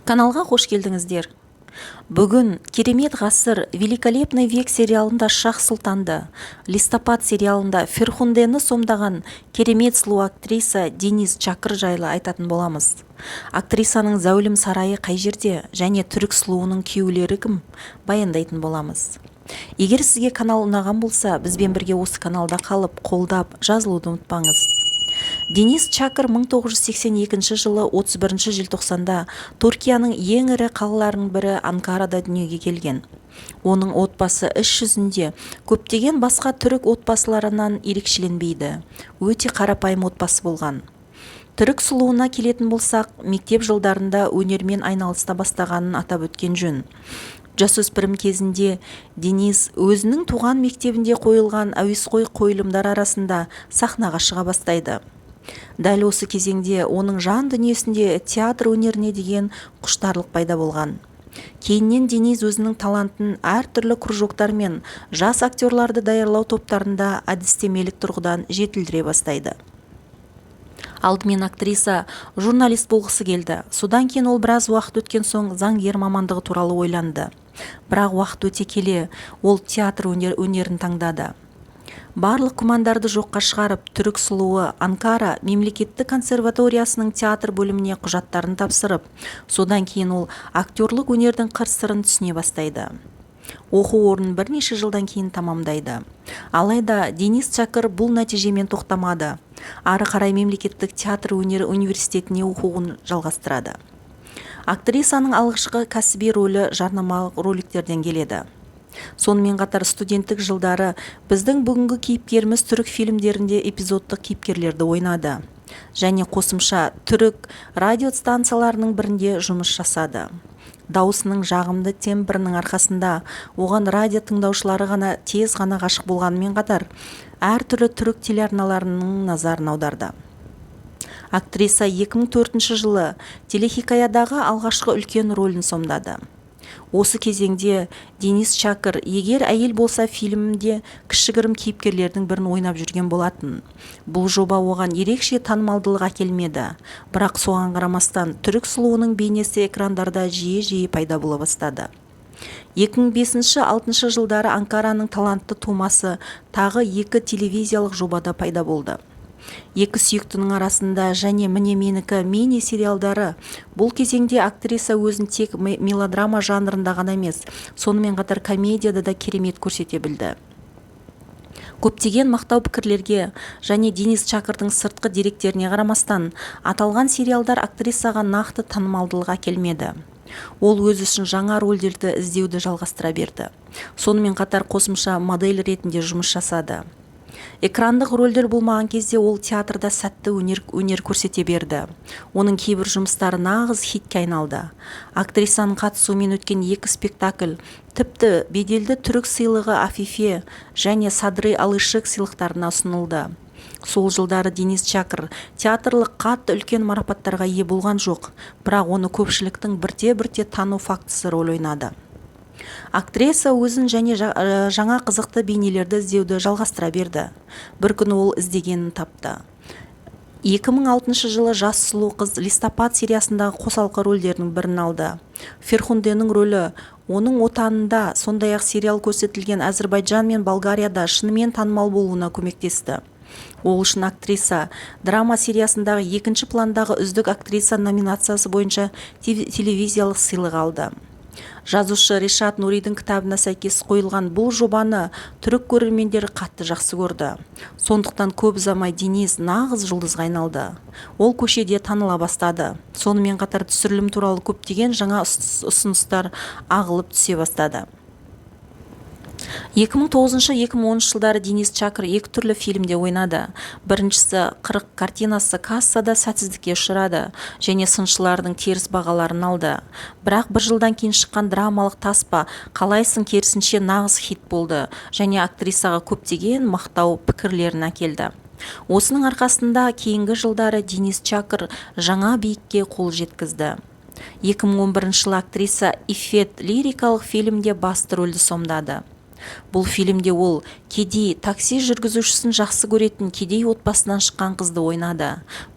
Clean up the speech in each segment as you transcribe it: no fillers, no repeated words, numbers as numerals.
Каналға қош келдіңіздер. Бүгін «Керемет ғасыр», «Великолепный век» сериалында Шах-Сұлтанды, «Листопад» сериалында Ферхундені сомдаған керемет сұлу актриса Денис Чакыр жайлы айтатын боламыз. Актрисаның зәулім сарайы қай жерде және түрік сұлуының күйеулері кім баяндайтын боламыз. Егер сізге канал ұнаған болса, бізбен бірге осы каналда қалып, қолдап, жазылуды ұмытпаңыз. Денис Чакыр 1982 жылы 31 желтоқсанда Түркияның ең ірі қалаларының бірі Анкарада дүниеге келген. Оның отбасы іс жүзінде көптеген басқа түрік отбасыларынан ерекшеленбейді. Өте қарапайым отбасы болған. Түрік сұлуына келетін болсақ, мектеп жылдарында өнермен айналыса бастағанын атап өткен жөн. Жасөспірім кезінде Денис өзінің туған мектебінде қойылған әуесқой қойылымдар арасында сахнаға шыға бастайды. Дәл осы кезеңде оның жан дүниесінде театр өнеріне деген құштарлық пайда болған. Кейіннен Денис өзінің талантын әртүрлі кружоктар мен жас актерларды даярлау топтарында әдістемелік тұрғыдан жетілдіре бастайды. Алдымен актриса журналист болғысы келді. Содан кейін ол біраз уақыт өткен соң заңгер мамандығы туралы ойланды. Бірақ уақыт өте келе ол театр өнерін таңдады. Барлық күмәндарды жоққа шығарып, түрік сұлуы Анкара мемлекеттік консерваториясының театр бөліміне құжаттарын тапсырып, содан кейін ол актерлік өнердің қыр-сырын түсіне бастайды. Оқу орнын бірнеше жылдан кейін тамамдайды. Алайда Денис Чакыр бұл нәтижемен тоқтамады. Ары қарай мемлекеттік театр өнері университетіне оқуын жалғастырады. Актрисаның алғашқы кәсіби рөлі жарнамалық роликтерден келеді. Сонымен қатар студенттік жылдары біздің бүгінгі кейіпкеріміз түрік фильмдерінде эпизодтық кейіпкерлерді ойнады. Және қосымша түрік радиостанцияларының бірінде жұмыс жасады. Даусының жағымды тембрінің арқасында оған радио тыңдаушылары ғана тез ғана ғашық болғанымен қатар, әртүрлі түрік телеарналарының назарын аударды. Актриса 2004 жылы телехикаядағы алғашқы үлкен рөлін сомдады. Осы кезеңде Денис Чакыр егер әйел болса фильмінде кішігірім кейіпкерлердің бірін ойнап жүрген болатын. Бұл жоба оған ерекше танымалдылық әкелмеді, бірақ соған қарамастан түрік сұлуының бейнесі экрандарда жиі пайда бола бастады. 2005-2006 жылдары Анкараның талантты тумасы тағы 2 телевизиялық жобада пайда болды. Екі сүйіктінің арасында және міне менікі мини сериалдары. Бұл кезеңде актриса өзін тек мелодрама жанрында ғана емес, сонымен қатар комедияда да керемет көрсете білді. Көптеген мақтау пікірлерге және Денис Чакырдың сыртқы деректеріне қарамастан, аталған сериалдар актрисаға нақты танымалдылық әкелмеді. Ол өз үшін жаңа рөлдерді іздеуді жалғастыра берді. Сонымен қатар қосымша модель ретінде жұмыс жасады. Экрандық рөлдер болмаған кезде ол театрда сәтті өнер көрсете берді. Оның кейбір жұмыстары нағыз хитке айналды. Актрисаның қатысуымен өткен 2 спектакль, тіпті беделді түрік сыйлығы Афифе және Садры Алышек сыйлықтарына ұсынылды. Сол жылдары Денис Чакыр театрлық қатты үлкен марапаттарға ие болған жоқ, бірақ оны көпшіліктің бірте-бірте тану фактісі рөл ойнады. Актриса өзін және жаңа қызықты бейнелерді іздеуді жалғастыра берді. Бір күні ол іздегенін тапты. 2006 жылы жас сұлу қыз «Листопад» сериясындағы қосалқы рөлдерінің бірін алды. Ферхунденің рөлі оның отанында, сондай-ақ сериал көрсетілген Әзірбайжан мен Болгарияда шынымен танымал болуына көмектесті. Ол үшін актриса драма сериясындағы 2-ші пландағы үздік актриса номинациясы бойынша телевизиялық сыйлық алды. Жазушы Решат Нуридің кітабына сәйкес қойылған бұл жобаны түрік көрермендері қатты жақсы көрді. Сондықтан көп ұзамай Денис нағыз жұлдызға айналды. Ол көшеде таныла бастады. Сонымен қатар түсірілім туралы көптеген жаңа ұсыныстар ағылып түсе бастады. 2009-2010 жылдары Денис Чакыр 2 түрлі фильмде ойнады. Біріншісі 40 картинасы кассада сәтсіздікке ұшырады және сыншылардың теріс бағаларын алды. Бірақ бір жылдан кейін шыққан драмалық таспа қалайсың керісінше нағыз хит болды және актрисаға көптеген мақтау пікірлерін әкелді. Осының арқасында кейінгі жылдары Денис Чакыр жаңа биікке қол жеткізді. 2011 жылы актриса Ифет лирикалық фильмде басты рөлді сомдады. Бұл фильмде ол кедей такси жүргізушісін жақсы көретін кедей отбасынан шыққан қызды ойнады.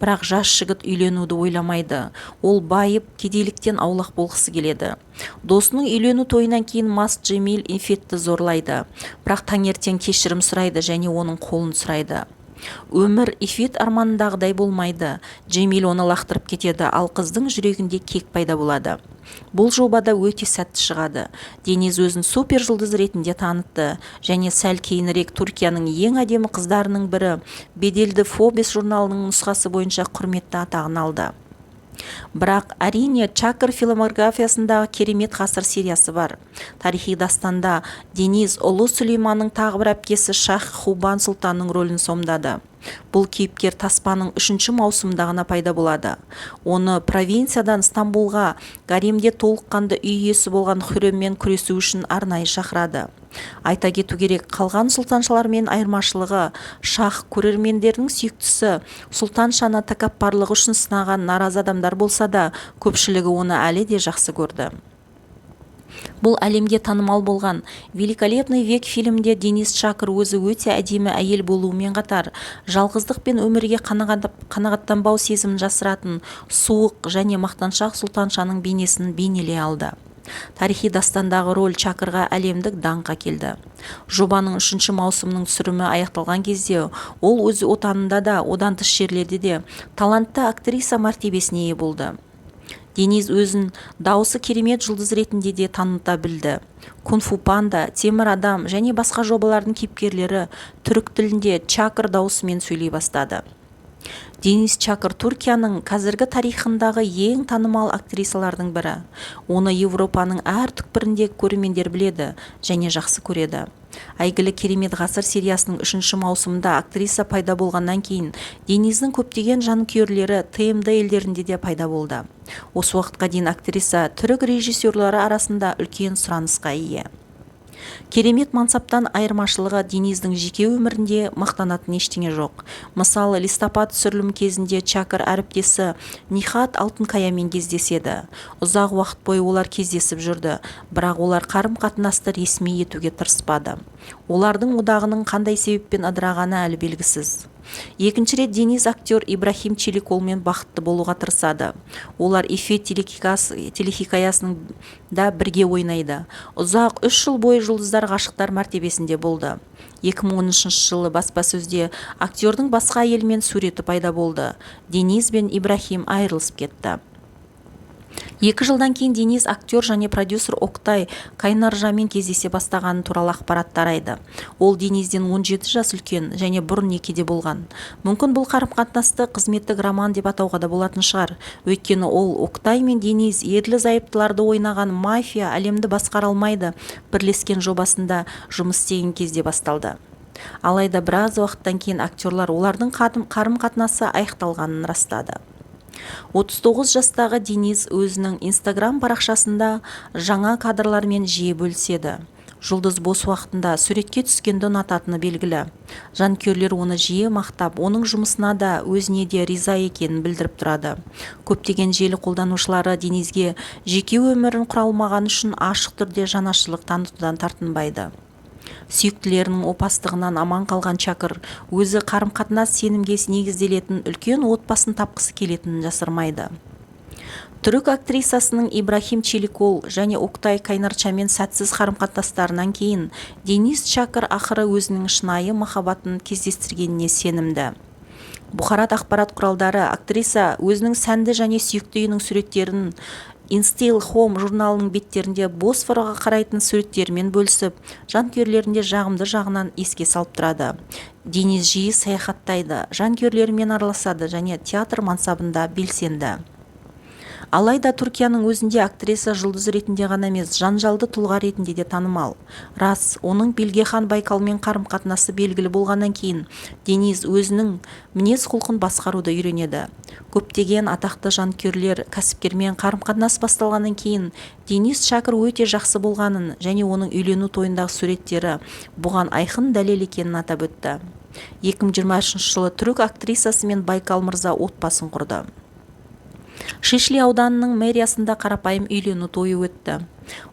Бірақ жас жігіт үйленуді ойламайды. Ол байып, кедейліктен аулақ болғысы келеді. Досының үйлену тойынан кейін мас Джемил Ифетті зорлайды. Бірақ таңертең кешірім сұрайды және оның қолын сұрайды. Өмір Ифет арманындағыдай болмайды. Джемил оны лақтырып кетеді, ал қыздың жүрегінде кек пайда болады. Бұл жобада өте сәтті шығады. Дениз өзін супер жұлдыз ретінде танытты және сәл кейінірек Түркияның ең әдемі қыздарының бірі беделді Forbes журналының нұсқасы бойынша құрметті атағын алды. Бірақ әрине Чакр филмографиясындағы керемет ғасыр сериясы бар. Тарихи дастанда Дениз ұлы Сүлейманның тағы бір әпкесі Шах Хубан Сұлтанның рөлін сомдады. Бұл кейіпкер таспаның 3-ші маусымда ғана пайда болады. Оны провинциядан Стамбулға гаремде толыққанды үй иесі болған Хүреммен күресу үшін арнайы шақырады. Айта кету керек, қалған сұлтаншалармен айырмашылығы Шах көрермендердің сүйіктісі, сұлтаншаны тәкаппарлығы үшін сынаған наразы адамдар болса да, көпшілігі оны әлі де жақсы көрді. Бұл әлемге танымал болған «Великолепный век» фильмде Денис Чакр өзі өте әдемі әйел болуымен қатар, жалғыздық пен өмірге қанағаттанбау сезімін жасыратын суық және мақтаншақ сұлтаншаның бейнесін бейнелей алды. Тарихи дастандағы роль Чакрға әлемдік даңқ әкелді. Жобаның 3-ші маусымның түсірімі аяқталған кезде ол өз отанында да, одан тыс жерлерде де талантты актриса мәртебесіне ие болды. Дениз өзін дауысы керемет жұлдыз ретінде де таныта білді. Кунг-фу панда, темір адам және басқа жобалардың кейіпкерлері түрік тілінде Чакр дауысымен сөйлей бастады. Денис Чакр Түркияның қазіргі тарихындағы ең танымал актрисалардың бірі. Оны Европаның әр түкпірінде көрермендер біледі және жақсы көреді. Әйгілі керемет ғасыр сериясының 3-ші маусымында актриса пайда болғаннан кейін Дениздің көптеген жанкүйерлері ТМД елдерінде де пайда болды. Осы уақытқа дейін актриса түрік режиссерлары арасында үлкен сұранысқа ие. Керемет мансаптан айырмашылығы Дениздің жеке өмірінде мақтанатын ештеңе жоқ. Мысалы, листопад түсірілім кезінде Чакр әріптесі Нихат Алтынкаямен кездеседі. Ұзақ уақыт бойы олар кездесіп жүрді, бірақ олар қарым-қатынасты ресми етуге тырыспады. Олардың одағының қандай себеппен ыдырағаны әлі белгісіз. Екінші рет Дениз актер Ибрахим Челиколмен бақытты болуға тырысады. Олар Ифет телехикаясының да бірге ойнайды. Ұзақ 3 жыл бойы жұлдыздар ғашықтар мәртебесінде болды. 2013 жылы баспасөзде актердің басқа әйелмен суреті пайда болды. Дениз бен Ибрахим айырылысып кетті. 2 жылдан кейін Денис актер және продюсер Октай Кайнаржамен кездесе бастағаны туралы ақпарат тарайды. Ол Денизден 17 жас үлкен және бұрын некеде болған. Мүмкін бұл қарым-қатынасты қызметтік роман деп атауға да болатын шығар. Өйткені ол Октай мен Денис ерлі-зайыптыларды ойнаған «Мафия әлемді басқара алмайды» бірлескен жобасында жұмыс істеген кезде басталды. Алайда біраз уақыттан кейін актерлар олардың қарым-қатынасы аяқталғанын растады. 39 жастағы Дениз өзінің Инстаграм парақшасында жаңа кадрлармен жиі бөліседі. Жұлдыз бос уақытында суретке түскенді ұнататыны белгілі. Жанкүйерлер оны жиі мақтап, оның жұмысына да өзіне де риза екенін білдіріп тұрады. Көптеген желі қолданушылары Денизге жеке өмірін құра алмағаны үшін ашық түрде жанашырлық танытудан тартынбайды. Сүйіктілерінің опастығынан аман қалған Чакр өзі қарым-қатынас сенімге негізделетін үлкен отбасын тапқысы келетінін жасырмайды. Түрік актрисасының Ибрахим Челикол және Октай Кайнарчамен сәтсіз қарым-қатынастарынан кейін Денис Чакр ақыры өзінің шынайы махаббатын кездестіргеніне сенімді. Бұқарат ақпарат құралдары актриса өзінің сәнді және сүйікті үйінің суреттерін InStyle Home журналының беттерінде Босфорға қарайтын суреттермен бөлісіп, жанкүйерлерінде жағымды жағынан еске салып тұрады. Денис жиі саяхаттайды, жанкүйерлерімен араласады және театр мансабында белсенді. Алайда Түркияның өзінде актриса жұлдыз ретінде ғана емес, жанжалды тұлға ретінде де танымал. Рас, оның Белгехан Байкалмен қарым-қатынасы белгілі болғаннан кейін, Дениз өзінің мінез-құлқын басқаруды үйренеді. Көптеген атақты жанкүйерлер кәсіпкермен қарым-қатынас басталғаннан кейін, Денис Чакр өте жақсы болғанын және оның үйлену тойындағы суреттері бұған айқын дәлел екенін атап өтті. 2023 жылы түрік актрисасы мен Байкал мырза отбасын құрды. Шишли ауданының мэриясында қарапайым үйлену тойы өтті.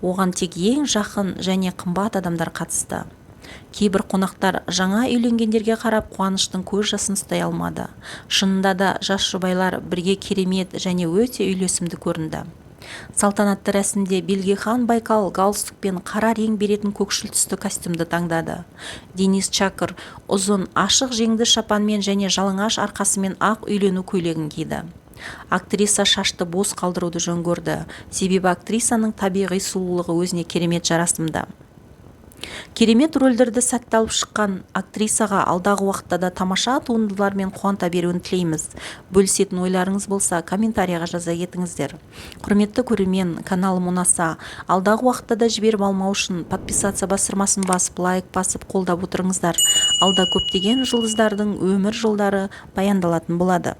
Оған тек ең жақын және қымбат адамдар қатысты. Кейбір қонақтар жаңа үйленгендерге қарап қуаныштың көз жасын ұстай алмады. Шынында да жас жұбайлар бірге керемет және өте үйлесімді көрінді. Салтанатты рәсімде Белгихан Байкал галстук пен қара рең беретін көкшіл түсті костюмді таңдады. Денис Чакыр ұзын ашық жеңді шапанмен және жалаңаш арқасымен ақ үйлену көйлегін киді. Актриса шашты бос қалдыруды жөн көрді, себебі актрисаның табиғи сұлулығы өзіне керемет жарасымды. Керемет рөлдерді сәтті алып шыққан актрисаға алдағы уақытта да тамаша туындылармен қуанта беруін тілейміз. Бөлісетін ойларыңыз болса, комментарияға жаза кетіңіздер. Құрметті көрермен, каналым ұнаса, алдағы уақытта да жіберіп алмау үшін подписаться бастырмасын басып, лайк басып қолдап отырыңыздар. Алда көптеген жұлдыздардың өмір жолдары баяндалатын болады.